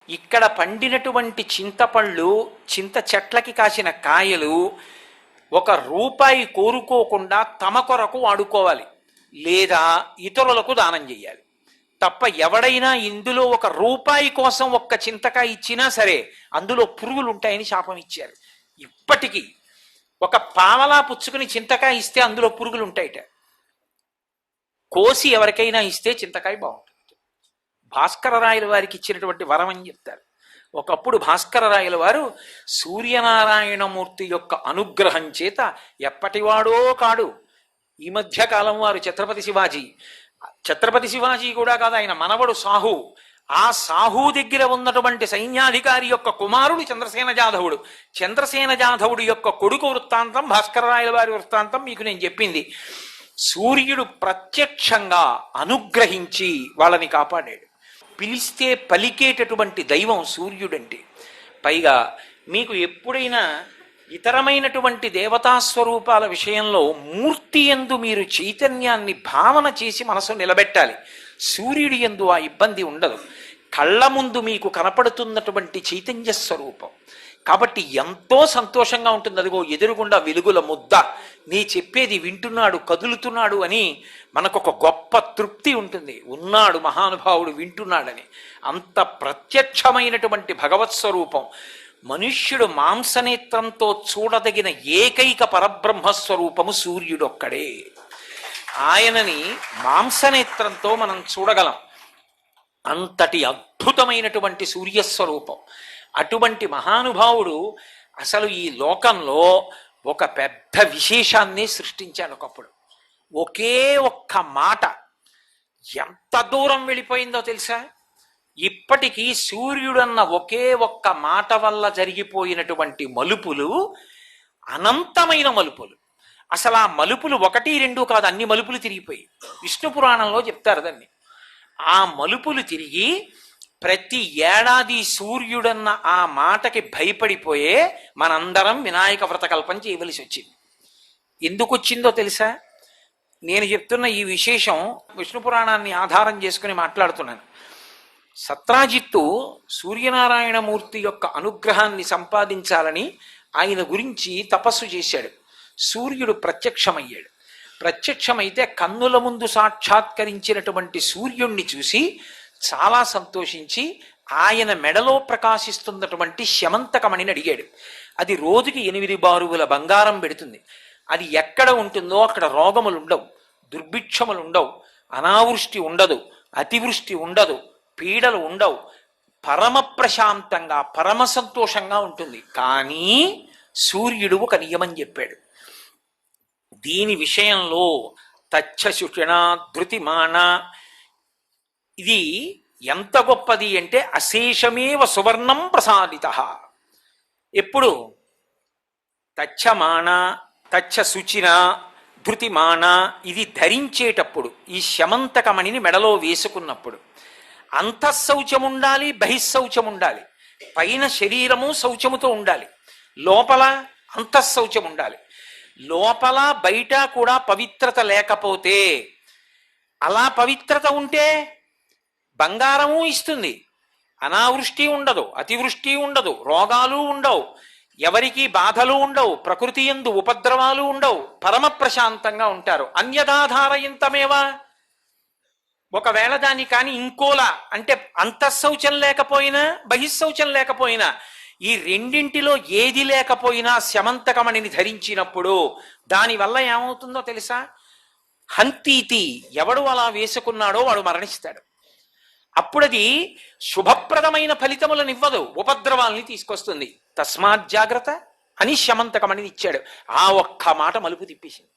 ఇక్కడ పండినటువంటి చింతపళ్ళు, చింత చెట్లకి కాసిన కాయలు ఒక రూపాయి కోరుకోకుండా తమ కొరకు వాడుకోవాలి, లేదా ఇతరులకు దానం చేయాలి. తప్ప ఎవడైనా ఇందులో ఒక రూపాయి కోసం ఒక్క చింతకాయ ఇచ్చినా సరే అందులో పురుగులు ఉంటాయని శాపం ఇచ్చారు. ఇప్పటికీ ఒక పావలా పుచ్చుకుని చింతకాయ ఇస్తే అందులో పురుగులు ఉంటాయిట. కోసి ఎవరికైనా ఇస్తే చింతకాయ బాగుంటుంది. భాస్కర రాయల వారికి ఇచ్చినటువంటి వరం అని చెప్తారు. ఒకప్పుడు భాస్కర రాయల వారు సూర్యనారాయణమూర్తి యొక్క అనుగ్రహం చేత ఎప్పటివాడో కాడు, ఈ మధ్య కాలం వారు ఛత్రపతి శివాజీ కూడా కాదు, ఆయన మనవడు సాహు. ఆ సాహు దగ్గర ఉన్నటువంటి సైన్యాధికారి యొక్క కుమారుడు చంద్రసేన జాధవుడు. చంద్రసేన జాధవుడు యొక్క కొడుకు వృత్తాంతం భాస్కర రాయల వారి వృత్తాంతం మీకు నేను చెప్పింది. సూర్యుడు ప్రత్యక్షంగా అనుగ్రహించి వాళ్ళని కాపాడాడు. పిలిస్తే పలికేటటువంటి దైవం సూర్యుడంటే. పైగా మీకు ఎప్పుడైనా ఇతరమైనటువంటి దేవతాస్వరూపాల విషయంలో మూర్తి యందు మీరు చైతన్యాన్ని భావన చేసి మనసు నిలబెట్టాలి. సూర్యుడి యందు ఆ ఇబ్బంది ఉండదు. కళ్ళ ముందు మీకు కనపడుతున్నటువంటి చైతన్య స్వరూపం కాబట్టి ఎంతో సంతోషంగా ఉంటుంది. అదిగో ఎదురుగుండా వెలుగుల ముద్ద, నీ చెప్పేది వింటున్నాడు, కదులుతున్నాడు అని మనకొక గొప్ప తృప్తి ఉంటుంది. ఉన్నాడు మహానుభావుడు, వింటున్నాడని. అంత ప్రత్యక్షమైనటువంటి భగవత్ స్వరూపం. మనుష్యుడు మాంసనేత్రంతో చూడదగిన ఏకైక పరబ్రహ్మస్వరూపము సూర్యుడొక్కడే. ఆయనని మాంసనేత్రంతో మనం చూడగలం. అంతటి అద్భుతమైనటువంటి సూర్యస్వరూపం. అటువంటి మహానుభావుడు అసలు ఈ లోకంలో ఒక పెద్ద విశేషాన్ని సృష్టించాడు ఒకప్పుడు. ఒకే ఒక్క మాట ఎంత దూరం వెళ్ళిపోయిందో తెలుసా? ఇప్పటికీ సూర్యుడన్న ఒకే ఒక్క మాట వల్ల జరిగిపోయినటువంటి మలుపులు అనంతమైన మలుపులు. అసలు ఆ మలుపులు 1, 2 కాదు, అన్ని మలుపులు తిరిగిపోయి విష్ణు పురాణంలో చెప్తారు దాన్ని. ఆ మలుపులు తిరిగి ప్రతి ఏడాది సూర్యుడన్న ఆ మాటకి భయపడిపోయే మనందరం వినాయక వ్రతకల్పం చేయవలసి వచ్చింది. ఎందుకు వచ్చిందో తెలుసా? నేను చెప్తున్న ఈ విశేషం విష్ణు పురాణాన్ని ఆధారం చేసుకుని మాట్లాడుతున్నాను. సత్రాజిత్తు సూర్యనారాయణమూర్తి యొక్క అనుగ్రహాన్ని సంపాదించాలని ఆయన గురించి తపస్సు చేశాడు. సూర్యుడు ప్రత్యక్షమయ్యాడు. ప్రత్యక్షమైతే కన్నుల ముందు సాక్షాత్కరించినటువంటి సూర్యుణ్ణి చూసి చాలా సంతోషించి ఆయన మెడలో ప్రకాశిస్తున్నటువంటి శమంతకమణిని అడిగాడు. అది రోజుకి 8 బారువుల బంగారం పెడుతుంది. అది ఎక్కడ ఉంటుందో అక్కడ రోగములు ఉండవు, దుర్భిక్షములు ఉండవు, అనావృష్టి ఉండదు, అతివృష్టి ఉండదు, పీడలు ఉండవు, పరమ ప్రశాంతంగా పరమ సంతోషంగా ఉంటుంది. కానీ సూర్యుడు ఒక నియమం చెప్పాడు. దీని విషయంలో తచ్చశుషణ ధృతిమాన, ఇది ఎంత గొప్పది అంటే అశేషమేవ సువర్ణం ప్రసాదిత. ఎప్పుడు తచ్చమాన తచ్చ శుచిన ధృతిమాన ఇది ధరించేటప్పుడు, ఈ శమంతకమణిని మెడలో వేసుకున్నప్పుడు అంతఃశౌచం ఉండాలి, బహిశౌచం ఉండాలి. పైన శరీరము శౌచముతో ఉండాలి, లోపల అంతఃశౌచం ఉండాలి. లోపల బయట కూడా పవిత్రత లేకపోతే, అలా పవిత్రత ఉంటే బంగారము ఇస్తుంది, అనావృష్టి ఉండదు, అతివృష్టి ఉండదు, రోగాలు ఉండవు, ఎవరికి బాధలు ఉండవు, ప్రకృతి యందు ఉపద్రవాలు ఉండవు, పరమ ప్రశాంతంగా ఉంటారు. అన్యదాధారయంతమేవా, ఒకవేళ దాన్ని కానీ ఇంకోలా అంటే అంతఃశౌచం లేకపోయినా బహిశౌచం లేకపోయినా, ఈ రెండింటిలో ఏది లేకపోయినా శమంతకమణిని ధరించినప్పుడు దానివల్ల ఏమవుతుందో తెలుసా? హంతీతి, ఎవడు అలా వేసుకున్నాడో వాడు మరణిస్తాడు. అప్పుడది శుభప్రదమైన ఫలితములను ఇవ్వదు, ఉపద్రవాల్ని తీసుకొస్తుంది. తస్మాత్ జాగ్రత్త అని శమంతకమణిని ఇచ్చాడు. ఆ ఒక్క మాట మలుపు తిప్పేసింది.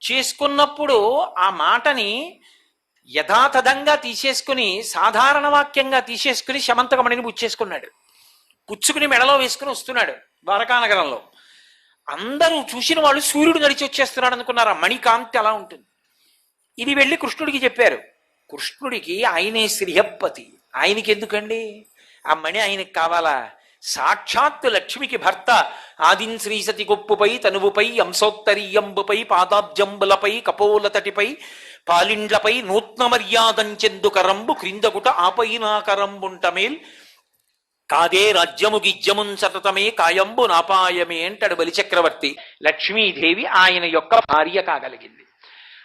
చేసుకున్నప్పుడు ఆ మాటని యథాతథంగా తీసేసుకుని, సాధారణ వాక్యంగా తీసేసుకుని శమంతకమణిని పుచ్చేసుకున్నాడు. పుచ్చుకుని మెడలో వేసుకుని వస్తున్నాడు ద్వారకానగరంలో. అందరూ చూసిన వాళ్ళు సూర్యుడు నడిచి వచ్చేస్తున్నాడు అనుకున్నారు. ఆ మణికాంతి అలా ఉంటుంది. ఇది వెళ్ళి కృష్ణుడికి చెప్పారు. కృష్ణుడికి ఆయనే శ్రీహప్పతి, ఆయనకి ఎందుకండి ఆ మణి? ఆయనకి కావాలా? సాక్షాత్తు లక్ష్మికి భర్త ఆదిన్ శ్రీసతి గొప్పుపై తనువుపై అంశోత్తరీయంబుపై పాదాబ్జంబులపై కపోలతటిపై పాలిండ్లపై నూత్న మర్యాదంచెందు కరంబు క్రిందగుట ఆపైనా కరంబుంటమేల్ కాదే రాజ్యము గిజ్యమున్ సతతమే కాయంబు నాపాయమే అంటాడు బలిచక్రవర్తి. లక్ష్మీదేవి ఆయన యొక్క భార్య కాగలిగింది.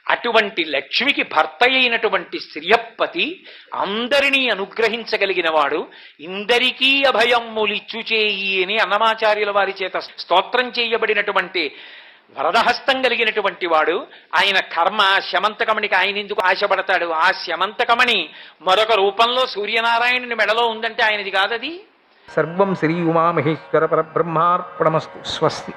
అటువంటి లక్ష్మికి భర్త అయినటువంటి శ్రియప్పతి అందరినీ అనుగ్రహించగలిగిన వాడు, ఇందరికీ అభయమ్ములిచ్చు చేయి అని అన్నమాచార్యుల వారి చేత స్తోత్రం చేయబడినటువంటి వరదహస్తం కలిగినటువంటి వాడు. ఆయన కర్మ శమంతకమణికి ఆయన ఎందుకు ఆశపడతాడు? ఆ శమంతకమణి మరొక రూపంలో సూర్యనారాయణుని మెడలో ఉందంటే ఆయనది కాదది. సర్వం శ్రీ ఉమామహేశ్వర పరబ్రహ్మార్పణమస్తు. స్వస్తి.